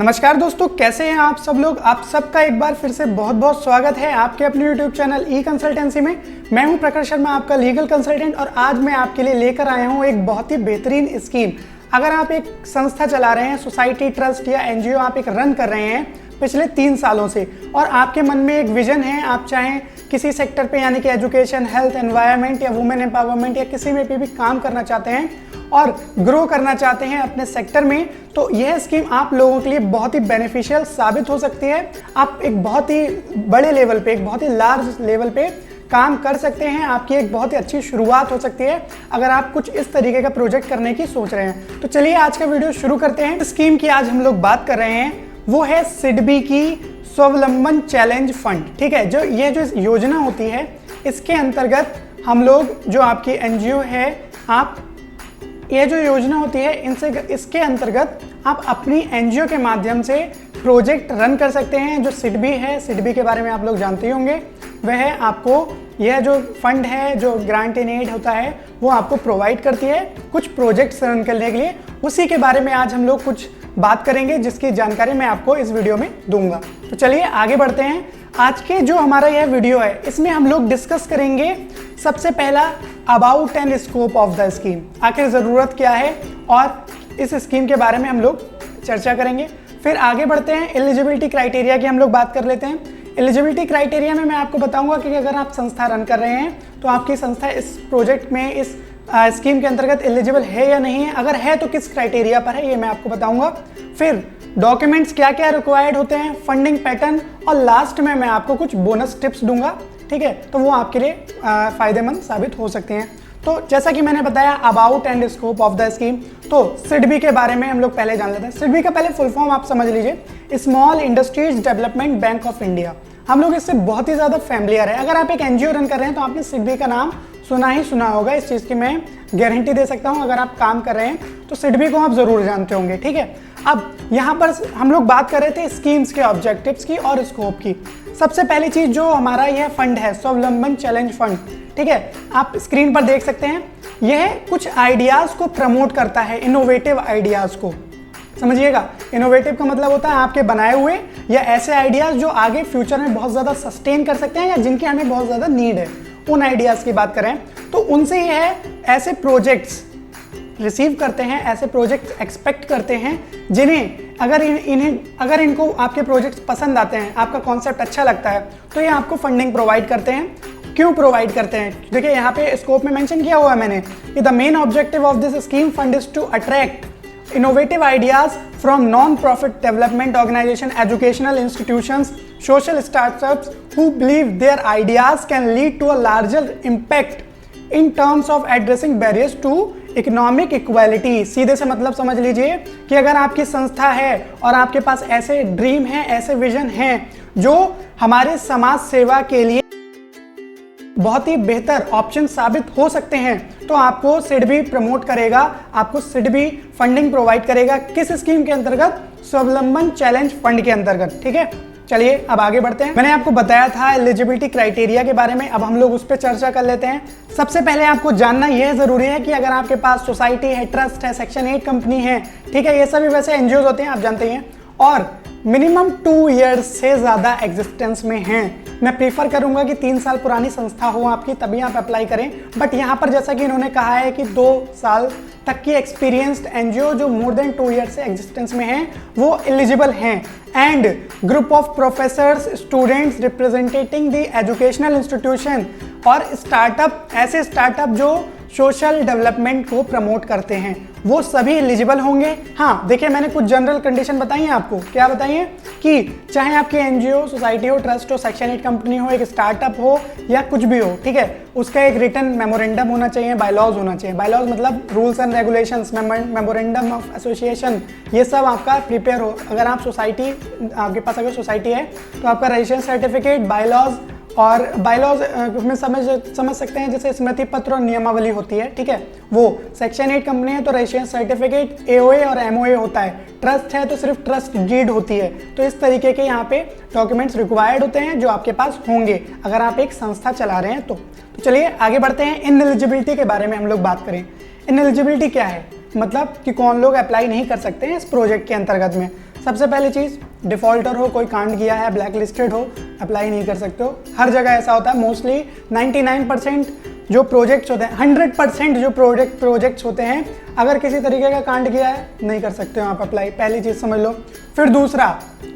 नमस्कार दोस्तों, कैसे हैं आप सब लोग। आप सबका एक बार फिर से बहुत बहुत स्वागत है आपके अपने यूट्यूब चैनल ई कंसल्टेंसी में। मैं हूं प्रखर शर्मा, आपका लीगल कंसल्टेंट, और आज मैं आपके लिए लेकर आया हूं एक बहुत ही बेहतरीन स्कीम। अगर आप एक संस्था चला रहे हैं, सोसाइटी, ट्रस्ट या एनजीओ आप एक रन कर रहे हैं पिछले 3 सालों से, और आपके मन में एक विजन है, आप चाहें किसी सेक्टर पे यानी कि एजुकेशन, हेल्थ, एनवायरनमेंट या वुमेन एम्पावरमेंट या किसी में भी काम करना चाहते हैं और ग्रो करना चाहते हैं अपने सेक्टर में, तो यह स्कीम आप लोगों के लिए बहुत ही बेनिफिशियल साबित हो सकती है। आप एक बहुत ही बड़े लेवल पे, एक बहुत ही लार्ज लेवल पे काम कर सकते हैं। आपकी एक बहुत ही अच्छी शुरुआत हो सकती है अगर आप कुछ इस तरीके का प्रोजेक्ट करने की सोच रहे हैं। तो चलिए आज का वीडियो शुरू करते हैं। स्कीम की आज हम लोग बात कर रहे हैं वो है सिडबी की स्वावलंबन चैलेंज फंड। ठीक है, जो ये जो योजना होती है इसके अंतर्गत हम लोग, जो आपकी एनजीओ है, आप ये जो योजना होती है इसके अंतर्गत आप अपनी एनजीओ के माध्यम से प्रोजेक्ट रन कर सकते हैं। जो सिडबी है, सिडबी के बारे में आप लोग जानते ही होंगे, वह आपको यह जो फंड है, जो ग्रांट इन एड होता है, वो आपको प्रोवाइड करती है कुछ प्रोजेक्ट्स रन करने के लिए। उसी के बारे में आज हम लोग कुछ बात करेंगे, जिसकी जानकारी मैं आपको इस वीडियो में दूंगा। तो चलिए आगे बढ़ते हैं। आज के जो हमारा यह वीडियो है इसमें हम लोग डिस्कस करेंगे सबसे पहला about and scope of the scheme. आखिर ज़रूरत क्या है और इस स्कीम के बारे में हम लोग चर्चा करेंगे। फिर आगे बढ़ते हैं, एलिजिबिलिटी क्राइटेरिया की हम लोग बात कर लेते हैं। एलिजिबिलिटी क्राइटेरिया में मैं आपको बताऊंगा कि अगर आप संस्था रन कर रहे हैं तो आपकी संस्था इस प्रोजेक्ट में, इस स्कीम के अंतर्गत एलिजिबल है या नहीं है। अगर है तो किस क्राइटेरिया पर है, ये मैं आपको बताऊंगा। फिर डॉक्यूमेंट्स क्या क्या रिक्वायर्ड होते हैं, फंडिंग पैटर्न, और लास्ट में मैं आपको कुछ बोनस टिप्स दूंगा। ठीक है, तो वो आपके लिए फायदेमंद साबित हो सकते हैं। तो जैसा कि मैंने बताया about and scope of the scheme, तो सिडबी के बारे में हम लोग पहले जान लेते हैं। सिडबी का पहले फुल फॉर्म आप समझ लीजिए, small industries development bank of India. हम लोग इससे बहुत ही ज़्यादा फैमिलियर है। अगर आप एक एनजीओ रन कर रहे हैं तो आपने सिडबी का नाम सुना ही सुना होगा। इस चीज़ की मैं गारंटी दे सकता हूं। अगर आप काम कर रहे हैं तो सिडबी को आप ज़रूर जानते होंगे। ठीक है, अब यहाँ पर हम लोग बात कर रहे थे स्कीम्स के ऑब्जेक्टिव्स की और स्कोप की। सबसे पहली चीज़ जो हमारा यह फंड है, स्वावलंबन चैलेंज फंड, ठीक है, आप स्क्रीन पर देख सकते हैं। यह कुछ आइडियाज़ को प्रमोट करता है, इनोवेटिव आइडियाज़ को। समझिएगा, इनोवेटिव का मतलब होता है आपके बनाए हुए या ऐसे आइडियाज़ जो आगे फ्यूचर में बहुत ज़्यादा सस्टेन कर सकते हैं या जिनकी हमें बहुत ज़्यादा नीड है। उन आइडियाज़ की बात करें तो उनसे यह ऐसे प्रोजेक्ट्स रिसीव करते हैं, ऐसे प्रोजेक्ट्स एक्सपेक्ट करते हैं जिन्हें अगर इनको आपके प्रोजेक्ट्स पसंद आते हैं, आपका कॉन्सेप्ट अच्छा लगता है, तो ये आपको फंडिंग प्रोवाइड करते हैं। क्यों प्रोवाइड करते हैं? देखिए यहाँ पे स्कोप में मेंशन किया हुआ है मैंने कि the main objective of this scheme fund is to attract innovative ideas from non-profit development organization, educational institutions, social startups who believe their ideas can lead to a larger impact in terms of addressing barriers to economic equality. सीधे से मतलब समझ लीजिए कि अगर आपकी संस्था है और आपके पास ऐसे ड्रीम हैं, ऐसे विजन हैं जो हमारे समाज सेवा के लिए बहुत ही बेहतर ऑप्शन साबित हो सकते हैं, तो आपको सिडबी प्रमोट करेगा, आपको सिडबी फंडिंग प्रोवाइड करेगा। किस स्कीम के अंतर्गत? स्वावलंबन चैलेंज फंड के अंतर्गत। ठीक है, चलिए अब आगे बढ़ते हैं। मैंने आपको बताया था एलिजिबिलिटी क्राइटेरिया के बारे में, अब हम लोग उस पर चर्चा कर लेते हैं। सबसे पहले आपको जानना यह जरूरी है कि अगर आपके पास सोसाइटी है, ट्रस्ट है, सेक्शन 8 कंपनी है, ठीक है, ये सभी वैसे एनजीओ होते हैं, आप जानते ही हैं, और मिनिमम 2 ईयर्स से ज़्यादा एग्जिस्टेंस में हैं। मैं प्रीफर करूंगा कि 3 साल पुरानी संस्था हो आपकी, तभी आप अप्लाई करें। बट यहाँ पर जैसा कि इन्होंने कहा है कि 2 साल तक की एक्सपीरियंस्ड एनजीओ जो मोर देन 2 ईयर्स से एग्जिस्टेंस में हैं वो एलिजिबल हैं। And group of professors, students representing the educational institution, और स्टार्टअप, ऐसे स्टार्टअप जो सोशल डेवलपमेंट को प्रमोट करते हैं, वो सभी एलिजिबल होंगे। हाँ देखिए, मैंने कुछ जनरल कंडीशन बताई हैं आपको। क्या बताई है? कि चाहे आपकी एनजीओ, सोसाइटी हो, ट्रस्ट हो, सेक्शन 8 कंपनी हो, एक स्टार्टअप हो या कुछ भी हो, ठीक है, उसका एक रिटन मेमोरेंडम होना चाहिए, बायलॉज होना चाहिए। बायलॉज मतलब rules and regulations, memorandum of association, ये सब आपका प्रिपेयर हो। अगर आप सोसाइटी, आपके पास अगर सोसाइटी है तो आपका रजिस्ट्रेशन सर्टिफिकेट, बायलॉज, और बायलॉज में समझ सकते हैं जैसे स्मृति पत्र और नियमावली होती है। ठीक है, वो सेक्शन 8 कंपनी है तो रजिस्ट्रेशन सर्टिफिकेट, एओए और एमओए होता है। ट्रस्ट है तो सिर्फ ट्रस्ट डीड होती है। तो इस तरीके के यहाँ पे डॉक्यूमेंट्स रिक्वायर्ड होते हैं जो आपके पास होंगे अगर आप एक संस्था चला रहे हैं तो चलिए आगे बढ़ते हैं। इनएलिजिबिलिटी के बारे में हम लोग बात करें। इनएलिजिबिलिटी क्या है? मतलब कि कौन लोग अप्लाई नहीं कर सकते हैं इस प्रोजेक्ट के अंतर्गत में। सबसे पहली चीज़, डिफॉल्टर हो, कोई कांड किया है, ब्लैक लिस्टेड हो, अप्लाई नहीं कर सकते हो। हर जगह ऐसा होता है, मोस्टली 99% जो प्रोजेक्ट्स होते हैं, 100% जो प्रोजेक्ट्स होते हैं, अगर किसी तरीके का कांड किया है नहीं कर सकते हो आप अप्लाई, पहली चीज़ समझ लो। फिर दूसरा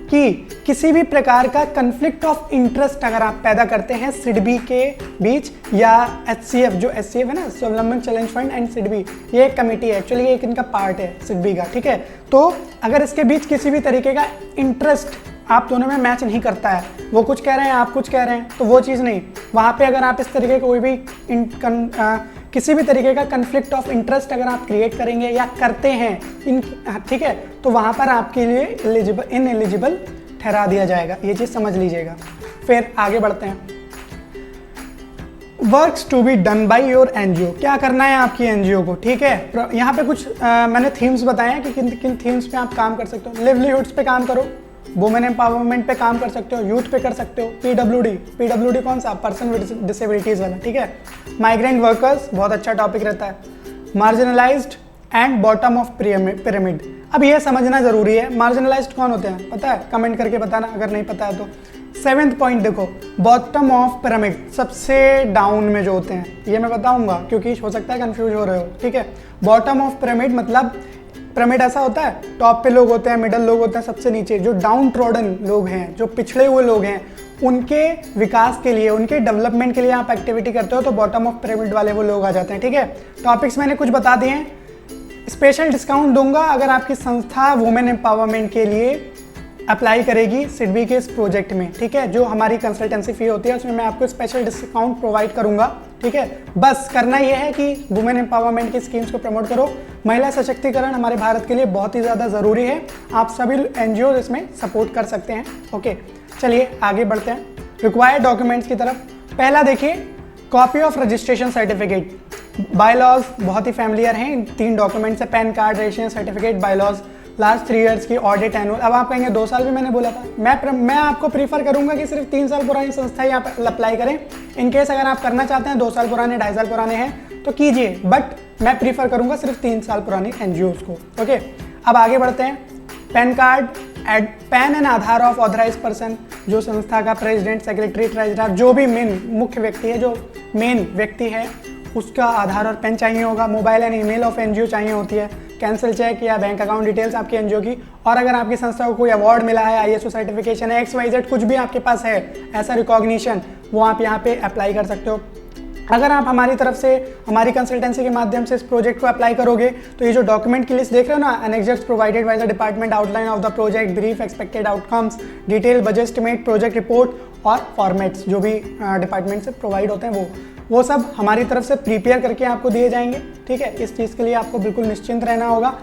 कि किसी भी प्रकार का कन्फ्लिक्ट ऑफ इंटरेस्ट अगर आप पैदा करते हैं सिडबी के बीच या HCF, जो HCF है ना, स्वावलंबन चैलेंज फंड एंड सिडबी, ये एक कमेटी है एक्चुअली, ये एक इनका पार्ट है सिडबी का, ठीक है। तो अगर इसके बीच किसी भी तरीके का इंटरेस्ट आप दोनों में मैच नहीं करता है, वो कुछ कह रहे हैं आप कुछ कह रहे हैं, तो वो चीज़ नहीं, वहाँ पे अगर आप इस तरीके का कोई भी किसी भी तरीके का कन्फ्लिक्ट ऑफ इंटरेस्ट अगर आप क्रिएट करेंगे या करते हैं ठीक है, तो वहाँ पर आपके लिए इनएलिजिबल ठहरा दिया जाएगा, ये चीज़ समझ लीजिएगा। फिर आगे बढ़ते हैं। Works to be done by your NGO, क्या करना है आपकी एनजीओ को, ठीक है। यहाँ पे कुछ मैंने थीम्स बताए हैं कि किन किन थीम्स पे आप काम कर सकते हो। लिवलीहुड्स पे काम करो, वुमेन एम्पावरमेंट पे काम कर सकते हो, यूथ पे कर सकते हो, पीडब्ल्यूडी कौन सा, पर्सन विद डिसेबिलिटीज वाला, ठीक है। माइग्रेंट वर्कर्स बहुत अच्छा टॉपिक रहता है। Marginalised and bottom of pyramid, अब ये समझना जरूरी है, मार्जिनलाइज्ड कौन होते हैं पता है, कमेंट करके बताना अगर नहीं पता है तो। 7th पॉइंट देखो, बॉटम ऑफ पिरामिड, सबसे डाउन में जो होते हैं, ये मैं बताऊंगा क्योंकि हो सकता है कंफ्यूज हो रहे हो, ठीक है। बॉटम ऑफ पिरामिड मतलब पिरामिड ऐसा होता है, टॉप पे लोग होते हैं, मिडल लोग होते हैं, सबसे नीचे जो डाउन ट्रोडन लोग हैं, जो पिछड़े हुए लोग हैं, उनके विकास के लिए, उनके डेवलपमेंट के लिए आप एक्टिविटी करते हो तो बॉटम ऑफ पिरामिड वाले वो लोग आ जाते हैं, ठीक है। टॉपिक्स मैंने कुछ बता दिए हैं। स्पेशल डिस्काउंट दूंगा अगर आपकी संस्था वुमेन एम्पावरमेंट के लिए अप्लाई करेगी सिडबी के इस प्रोजेक्ट में, ठीक है। जो हमारी कंसल्टेंसी फी होती है उसमें मैं आपको स्पेशल डिस्काउंट प्रोवाइड करूंगा, ठीक है। बस करना यह है कि वुमेन एम्पावरमेंट की स्कीम्स को प्रमोट करो। महिला सशक्तिकरण हमारे भारत के लिए बहुत ही ज़्यादा ज़रूरी है, आप सभी एनजीओ इसमें सपोर्ट कर सकते हैं, ओके। चलिए आगे बढ़ते हैं रिक्वायर्ड डॉक्यूमेंट्स की तरफ। पहला देखिए, copy of registration certificate. Bylaws बहुत ही फैमिलियर हैं, 3 डॉक्यूमेंट्स है, pan card, registration certificate, bylaws, last 3 years की ऑडिट एनुअल। अब आप कहेंगे 2 साल भी मैंने बोला था, मैं आपको प्रीफर करूंगा कि सिर्फ 3 साल पुरानी संस्था ही आप अप्लाई करें। इनकेस अगर आप करना चाहते हैं 2 साल पुराने, 2.5 साल पुराने हैं तो कीजिए, बट मैं प्रीफर करूंगा सिर्फ 3 साल पुरानी एनजीओज को, ओके। अब आगे बढ़ते हैं। PAN card, PAN and Aadhaar of authorise person, जो संस्था का प्रेसिडेंट, सेक्रेटरी, ट्रेजरर, जो भी मेन मुख्य व्यक्ति है, जो मेन व्यक्ति है, उसका आधार और पैन चाहिए होगा। Mobile and email of NGO चाहिए होती है। कैंसिल चेक या बैंक अकाउंट डिटेल्स आपकी एनजीओ की, और अगर आपकी संस्था को कोई अवार्ड मिला है, ISO सर्टिफिकेशन है, XYZ कुछ भी आपके पास है ऐसा रिकॉग्निशन, वो आप यहाँ पे अप्लाई कर सकते हो। अगर आप हमारी तरफ से, हमारी कंसल्टेंसी के माध्यम से इस प्रोजेक्ट को अप्लाई करोगे तो ये जो डॉक्यूमेंट की लिस्ट देख रहे हो ना, annexures provided by the department, outline of the project, brief, expected outcomes, detail budget estimate, project report और फॉर्मेट्स जो भी डिपार्टमेंट से प्रोवाइड होते हैं वो सब हमारी तरफ से प्रिपेयर करके आपको दिए जाएंगे, ठीक है। इस चीज़ के लिए आपको बिल्कुल निश्चिंत रहना होगा।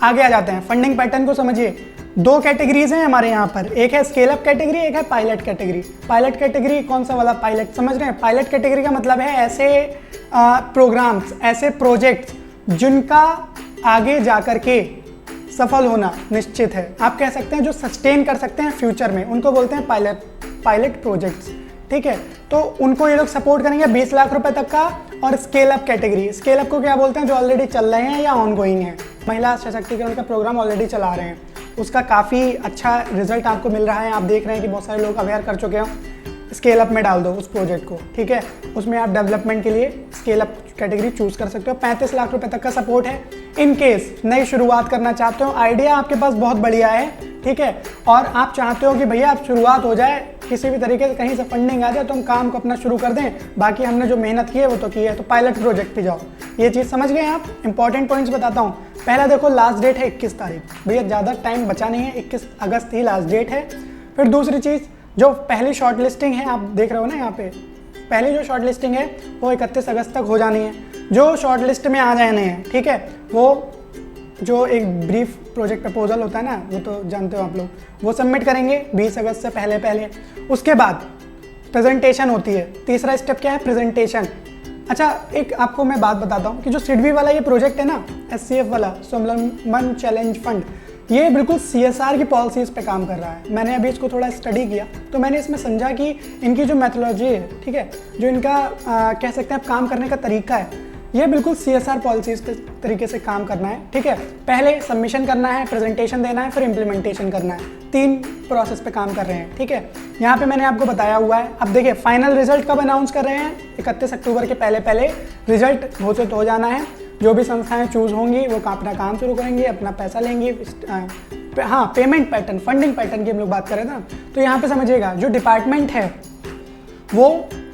आगे आ जाते हैं, फंडिंग पैटर्न को समझिए। 2 कैटेगरीज हैं हमारे यहाँ पर, एक है स्केल अप कैटेगरी, एक है पायलट कैटेगरी। पायलट कैटेगरी कौन सा वाला पायलट, समझ रहे हैं? पायलट कैटेगरी का मतलब है ऐसे प्रोग्राम्स, ऐसे प्रोजेक्ट्स जिनका आगे जा कर के सफल होना निश्चित है, आप कह सकते हैं जो सस्टेन कर सकते हैं फ्यूचर में, उनको बोलते हैं पायलट प्रोजेक्ट्स, ठीक है। तो उनको ये लोग सपोर्ट करेंगे 20 लाख रुपए तक का। और scale up category, scale up को क्या बोलते हैं, जो ऑलरेडी चल रहे हैं या ऑनगोइंग है, महिला सशक्तिकरण का प्रोग्राम ऑलरेडी चला रहे हैं, उसका काफ़ी अच्छा रिजल्ट आपको मिल रहा है, आप देख रहे हैं कि बहुत सारे लोग अवेयर कर चुके हो। स्केल अप में डाल दो उस प्रोजेक्ट को, ठीक है। उसमें आप डेवलपमेंट के लिए स्केल अप कैटेगरी चूज कर सकते हो। 35 लाख रुपए तक का सपोर्ट है। इन केस नई शुरुआत करना चाहते हो, आइडिया आपके पास बहुत बढ़िया है, ठीक है, और आप चाहते हो कि भैया आप शुरुआत हो जाए, किसी भी तरीके से कहीं से फंडिंग आ जाए तो हम काम को अपना शुरू कर दें, बाकी हमने जो मेहनत की है वो तो की है, तो पायलट प्रोजेक्ट पे जाओ। ये चीज़ समझ गए आप? इंपॉर्टेंट पॉइंट्स बताता हूँ। पहला देखो, लास्ट डेट है 21 तारीख, भैया ज़्यादा टाइम बचा नहीं है, 21 अगस्त ही लास्ट डेट है। फिर दूसरी चीज़, जो पहली शॉर्ट लिस्टिंग है, आप देख रहे हो ना यहाँ पे, पहली जो शॉर्ट लिस्टिंग है वो 31 अगस्त तक हो जानी है। जो शॉर्ट लिस्ट में आ जाने हैं, ठीक है, वो जो एक ब्रीफ प्रोजेक्ट प्रपोजल होता है ना, वो तो जानते हो आप लोग, वो सबमिट करेंगे 20 अगस्त से पहले। उसके बाद प्रेजेंटेशन होती है। तीसरा स्टेप क्या है? प्रेजेंटेशन। अच्छा, एक आपको मैं बात बताता हूँ कि जो सिडबी वाला ये प्रोजेक्ट है ना, SCF वाला, स्वावलंबन चैलेंज फंड, ये बिल्कुल CSR की पॉलिसीज़ पे काम कर रहा है। मैंने अभी इसको थोड़ा स्टडी किया तो मैंने इसमें समझा कि इनकी जो मैथोलॉजी है, ठीक है, जो इनका कह सकते हैं आप काम करने का तरीका है, ये बिल्कुल CSR पॉलिसीज के तरीके से काम करना है, ठीक है। पहले सबमिशन करना है, प्रेजेंटेशन देना है, फिर इम्प्लीमेंटेशन करना है। 3 प्रोसेस पे काम कर रहे हैं, ठीक है। यहाँ पे मैंने आपको बताया हुआ है। अब देखिए फाइनल रिजल्ट कब अनाउंस कर रहे हैं, 31 अक्टूबर के पहले रिजल्ट घोषित हो जाना है। जो भी संस्थाएं चूज होंगी वो अपना काम शुरू करेंगी, अपना पैसा लेंगी। हाँ, पेमेंट पैटर्न, फंडिंग पैटर्न की हम लोग बात करें ना, तो यहाँ पे समझिएगा जो डिपार्टमेंट है वो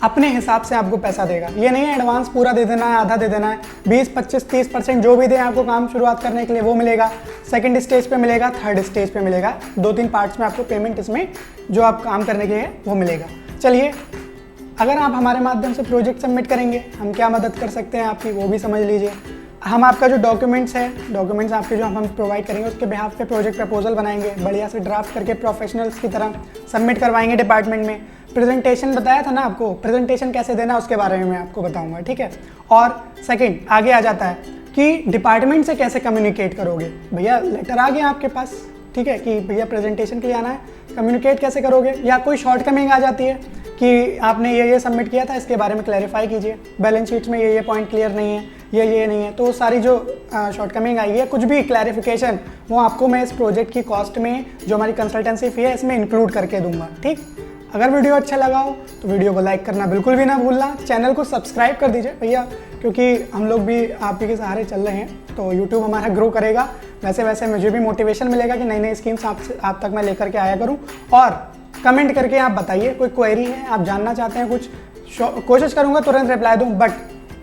अपने हिसाब से आपको पैसा देगा। ये नहीं है एडवांस पूरा दे देना है, आधा दे देना है। 20, 25, 30% जो भी दे आपको काम शुरुआत करने के लिए वो मिलेगा। सेकंड स्टेज पे मिलेगा, थर्ड स्टेज पे मिलेगा। 2-3 पार्ट्स में आपको पेमेंट इसमें जो आप काम करने के है वो मिलेगा। चलिए, अगर आप हमारे माध्यम से प्रोजेक्ट सबमिट करेंगे, हम क्या मदद कर सकते हैं आपकी वो भी समझ लीजिए। हम आपका जो डॉक्यूमेंट्स आपके जो हम प्रोवाइड करेंगे उसके बिहाफ पे प्रोजेक्ट प्रपोजल बनाएंगे, बढ़िया से ड्राफ्ट करके प्रोफेशनल्स की तरह सबमिट करवाएंगे डिपार्टमेंट में। प्रेजेंटेशन बताया था ना आपको, प्रेजेंटेशन कैसे देना उसके बारे में मैं आपको बताऊंगा, ठीक है। और सेकंड आगे आ जाता है कि डिपार्टमेंट से कैसे कम्युनिकेट करोगे। भैया लेटर आ गया आपके पास, ठीक है, कि भैया प्रेजेंटेशन के लिए आना है, कम्युनिकेट कैसे करोगे। या कोई शॉर्टकमिंग आ जाती है कि आपने ये सबमिट किया था, इसके बारे में क्लैरिफाई कीजिए, बैलेंस शीट्स में ये पॉइंट क्लियर नहीं है, ये नहीं है। तो सारी जो शॉर्टकमिंग आई है, कुछ भी क्लैरिफिकेशन, वो आपको मैं इस प्रोजेक्ट की कॉस्ट में जो हमारी कंसल्टेंसी फी है इसमें इंक्लूड करके दूंगा, ठीक। अगर वीडियो अच्छा लगा हो तो वीडियो को लाइक करना बिल्कुल भी ना भूलना, चैनल को सब्सक्राइब कर दीजिए भैया, क्योंकि हम लोग भी आप ही के सहारे चल रहे हैं, तो यूट्यूब हमारा ग्रो करेगा। वैसे वैसे मुझे भी मोटिवेशन मिलेगा कि नई नई स्कीम्स आप तक मैं लेकर के आया करूँ। और कमेंट करके आप बताइए, कोई क्वेरी है, आप जानना चाहते हैं कुछ, कोशिश करूँगा तुरंत रिप्लाई दूँ। बट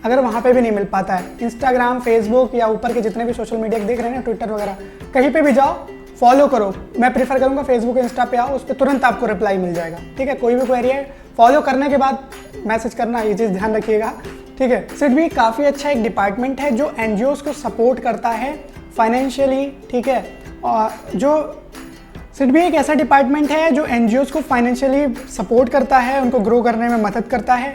अगर वहाँ पे भी नहीं मिल पाता है, इंस्टाग्राम, फेसबुक या ऊपर के जितने भी सोशल मीडिया देख रहे हैं ना, ट्विटर वगैरह, कहीं पे भी जाओ, फॉलो करो। मैं प्रीफर करूँगा फेसबुक, इंस्टा पे आओ, उस पर तुरंत आपको रिप्लाई मिल जाएगा, ठीक है। कोई भी क्वेरी है फॉलो करने के बाद मैसेज करना, ये चीज़ ध्यान रखिएगा, ठीक है। सिडबी काफ़ी अच्छा एक डिपार्टमेंट है जो NGOs को सपोर्ट करता है फाइनेंशियली, ठीक है। और जो सिडबी एक ऐसा डिपार्टमेंट है जो NGOs को फाइनेंशियली सपोर्ट करता है, उनको ग्रो करने में मदद करता है।